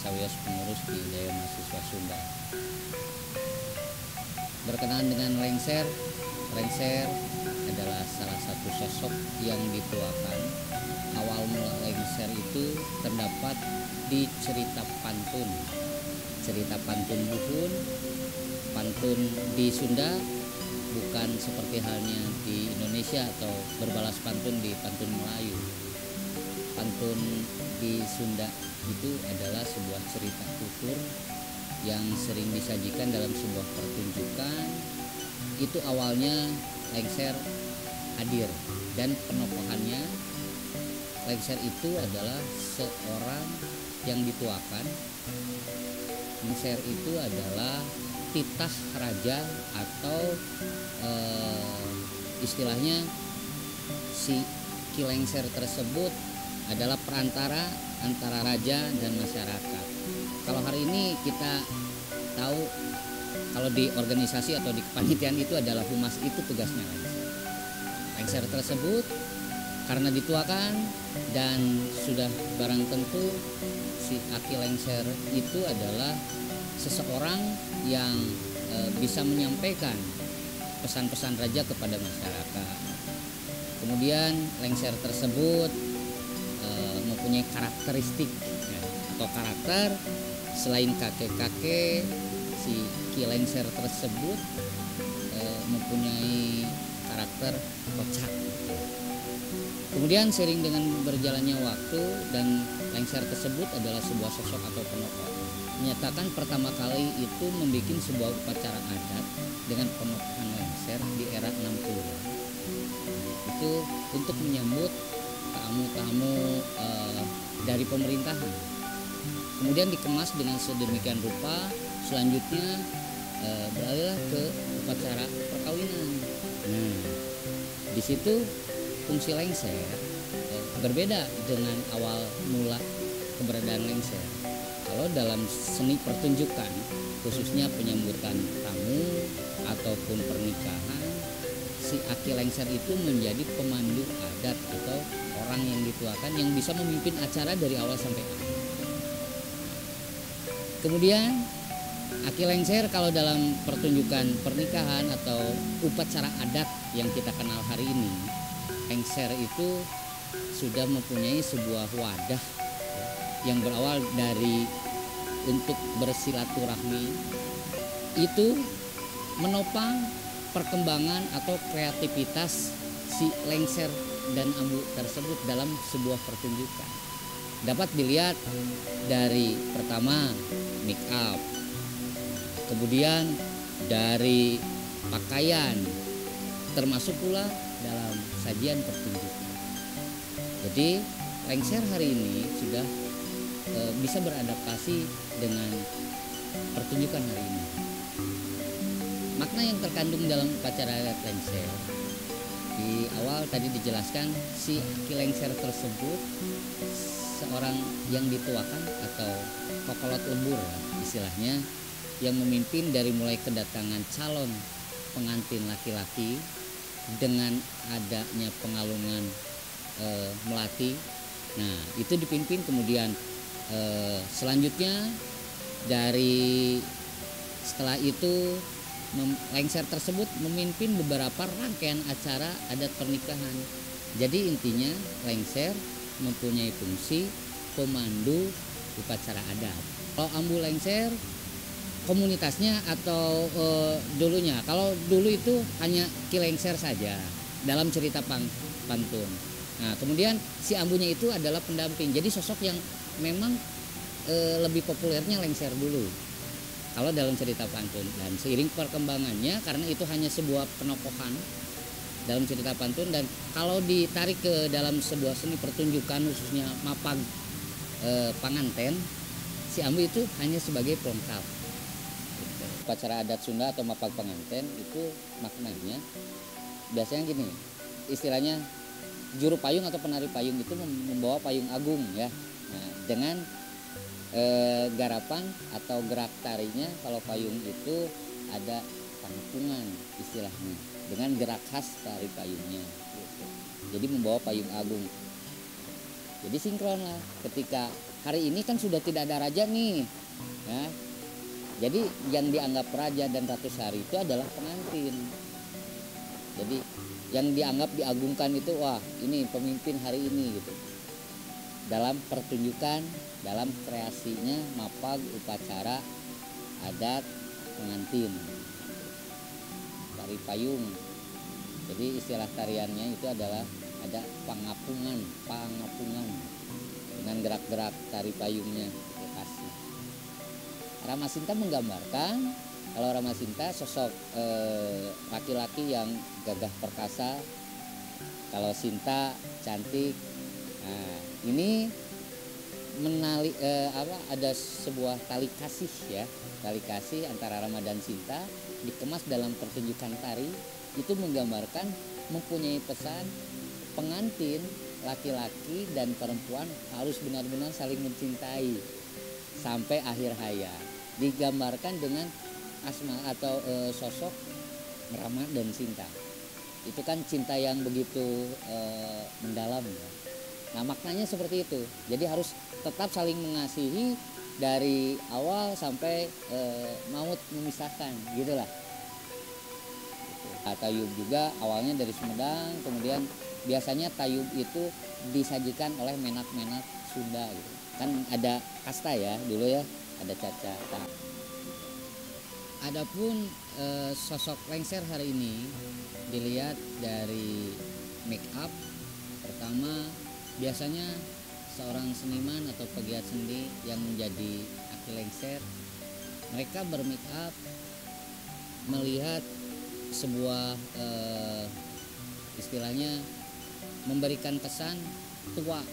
sawios pengurus di Daya Mahasiswa Sunda. Berkenaan dengan lengser, lengser adalah salah satu sosok yang dituakan. Awal mula lengser itu terdapat di cerita pantun. Cerita pantun Buhun, pantun di Sunda bukan seperti halnya di Indonesia atau berbalas pantun di pantun Melayu. Pantun di Sunda itu adalah sebuah cerita tutur yang sering disajikan dalam sebuah pertunjukan. Itu awalnya lengser hadir dan penokohannya lengser itu adalah seorang yang dituakan. Lengser itu adalah titah raja atau istilahnya si Ki Lengser tersebut adalah perantara antara raja dan masyarakat. Kalau hari ini kita tahu kalau di organisasi atau di kepanitiaan itu adalah humas, itu tugasnya lengser. Lengser tersebut karena dituakan dan sudah barang tentu si Aki Lengser itu adalah seseorang yang bisa menyampaikan pesan-pesan raja kepada masyarakat. Kemudian lengser tersebut mempunyai karakteristik atau karakter. Selain kakek-kakek, si Ki Lengser tersebut mempunyai karakter kocak. Kemudian seiring dengan berjalannya waktu dan lengser tersebut adalah sebuah sosok atau penokoh, menyatakan pertama kali itu membuat sebuah upacara adat dengan penokohan lengser di era 60-an. Itu untuk menyambut tamu-tamu dari pemerintahan. Kemudian dikemas dengan sedemikian rupa, selanjutnya beralihlah ke upacara perkawinan. Nah, di situ fungsi lengser berbeda dengan awal mula keberadaan lengser. Kalau dalam seni pertunjukan, khususnya penyambutan tamu ataupun pernikahan, si Aki Lengser itu menjadi pemandu adat atau orang yang dituakan yang bisa memimpin acara dari awal sampai akhir. Kemudian Aki Lengser kalau dalam pertunjukan pernikahan atau upacara adat yang kita kenal hari ini, lengser itu sudah mempunyai sebuah wadah yang berawal dari untuk bersilaturahmi, itu menopang perkembangan atau kreativitas si lengser dan ambu tersebut dalam sebuah pertunjukan. Dapat dilihat dari pertama make up, kemudian dari pakaian, termasuk pula dalam sajian pertunjukan. Jadi lengser hari ini sudah bisa beradaptasi dengan pertunjukan hari ini. Makna yang terkandung dalam upacara adat lengser di awal tadi dijelaskan, si Aki Lengser tersebut seorang yang dituakan atau kokolot lembur istilahnya, yang memimpin dari mulai kedatangan calon pengantin laki-laki dengan adanya pengalungan melati. Nah, itu dipimpin. Kemudian selanjutnya dari setelah itu lengser tersebut memimpin beberapa rangkaian acara adat pernikahan. Jadi intinya lengser mempunyai fungsi pemandu upacara adat. Kalau ambu lengser komunitasnya atau dulunya, kalau dulu itu hanya Ki Lengser saja dalam cerita pantun. Nah, kemudian si ambunya itu adalah pendamping. Jadi sosok yang memang lebih populernya lengser dulu kalau dalam cerita pantun. Dan seiring perkembangannya, karena itu hanya sebuah penokohan dalam cerita pantun, dan kalau ditarik ke dalam sebuah seni pertunjukan khususnya mapag panganten, si ambu itu hanya sebagai pelengkap. Upacara adat Sunda atau mapag panganten itu maknanya biasanya gini, istilahnya juru payung atau penari payung itu membawa payung agung ya. Nah, dengan garapan atau gerak tarinya, kalau payung itu ada pengepungan istilahnya, dengan gerak khas tari payungnya gitu. Jadi membawa payung agung. Jadi sinkron lah ketika hari ini kan sudah tidak ada raja nih ya. Jadi yang dianggap raja dan ratu sehari itu adalah pengantin. Jadi yang dianggap diagungkan itu, wah ini pemimpin hari ini gitu. Dalam pertunjukan, dalam kreasinya mapag upacara adat pengantin, tari payung. Jadi istilah tariannya itu adalah ada pangapungan dengan gerak-gerak tari payungnya itu kasih. Ramasinta menggambarkan, kalau Ramasinta sosok laki-laki yang gagah perkasa, kalau Sinta cantik. Nah, ini ada sebuah tali kasih ya, tali kasih antara Rama dan Sinta dikemas dalam pertunjukan tari. Itu menggambarkan mempunyai pesan pengantin laki-laki dan perempuan harus benar-benar saling mencintai sampai akhir hayat. Digambarkan dengan asma atau sosok Rama dan Sinta. Itu kan cinta yang begitu mendalam ya. Nah, maknanya seperti itu. Jadi harus tetap saling mengasihi dari awal sampai maut memisahkan, gitulah. Tayub juga awalnya dari Sumedang, kemudian biasanya tayub itu disajikan oleh menak-menak Sunda gitu. Kan ada kasta ya dulu ya, ada Caca. Adapun sosok lengser hari ini dilihat dari make up. Pertama, biasanya seorang seniman atau pegiat seni yang menjadi aki lengser, mereka bermake up melihat sebuah istilahnya memberikan kesan tua,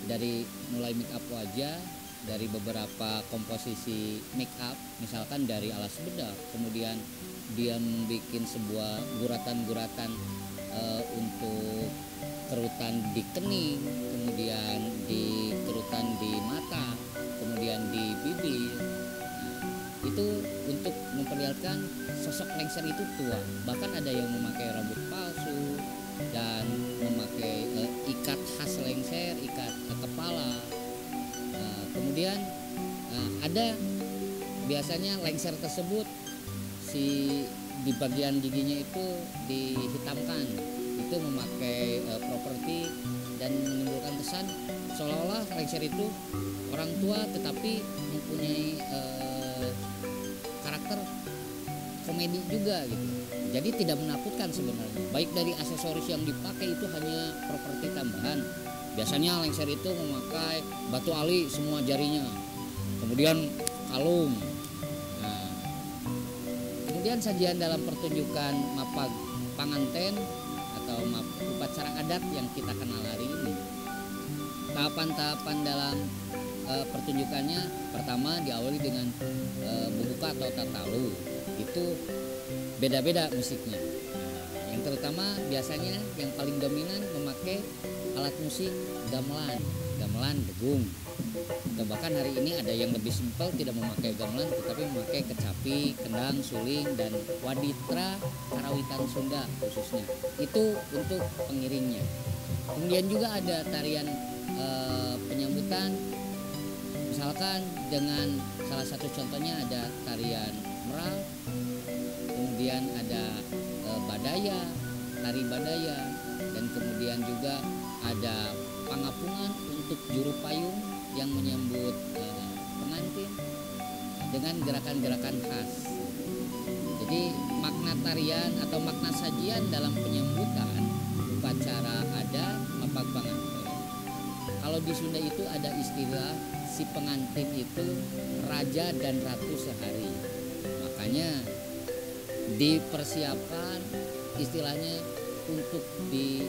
dari mulai make up wajah, dari beberapa komposisi make up, misalkan dari alas bedak, kemudian dia membuat sebuah guratan-guratan untuk kerutan di kening, kemudian di kerutan di mata, kemudian di bibir. Itu untuk memperlihatkan sosok lengser itu tua. Bahkan ada yang memakai rambut palsu dan memakai ikat khas lengser, ikat kepala. Kemudian ada biasanya lengser tersebut di bagian giginya itu dihitamkan. Itu memakai properti dan menimbulkan kesan seolah-olah lengser itu orang tua tetapi mempunyai karakter komedi juga gitu. Jadi tidak menakutkan sebenarnya. Baik dari aksesoris yang dipakai itu hanya properti tambahan. Biasanya lengser itu memakai batu ali semua jarinya, kemudian kalung. Nah, kemudian sajian dalam pertunjukan mapag panganten atau upacara adat yang kita kenal hari ini. Tahapan-tahapan dalam pertunjukannya, pertama diawali dengan bubuka atau tatalu. Itu beda-beda musiknya. Yang terutama biasanya yang paling dominan memakai alat musik gamelan degung. Atau bahkan hari ini ada yang lebih simpel, tidak memakai gamelan tetapi memakai kecapi, kendang, suling, dan waditra karawitan Sunda khususnya. Itu untuk pengiringnya. Kemudian juga ada tarian penyambutan, misalkan dengan salah satu contohnya ada tarian meral, kemudian ada badaya, tari badaya, dan kemudian juga ada pangapungan untuk juru payung yang menyambut pengantin dengan gerakan-gerakan khas. Jadi makna tarian atau makna sajian dalam penyambutan upacara adat mapag panganten. Kalau di Sunda itu ada istilah si pengantin itu raja dan ratu sehari. Makanya dipersiapkan istilahnya untuk di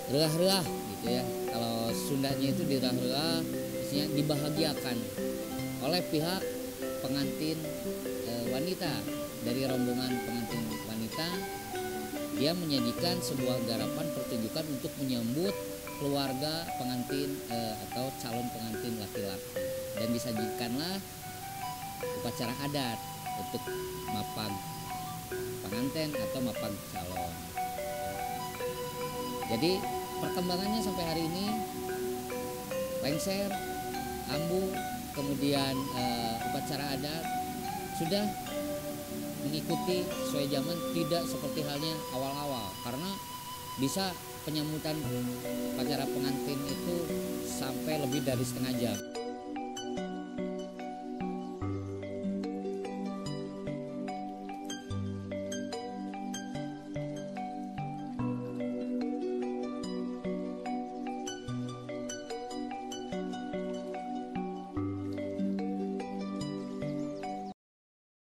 reah-reah gitu ya. Kalau Sundanya itu di reah-reah, maksudnya dibahagiakan oleh pihak pengantin wanita. Dari rombongan pengantin wanita, dia menyajikan sebuah garapan pertunjukan untuk menyambut keluarga pengantin atau calon pengantin laki-laki, dan disajikanlah upacara adat untuk mapag pengantin atau mapag calon. Jadi perkembangannya sampai hari ini lengser, ambu, kemudian upacara adat sudah mengikuti sesuai zaman, tidak seperti halnya awal-awal, karena bisa penyambutan upacara pengantin itu sampai lebih dari setengah jam.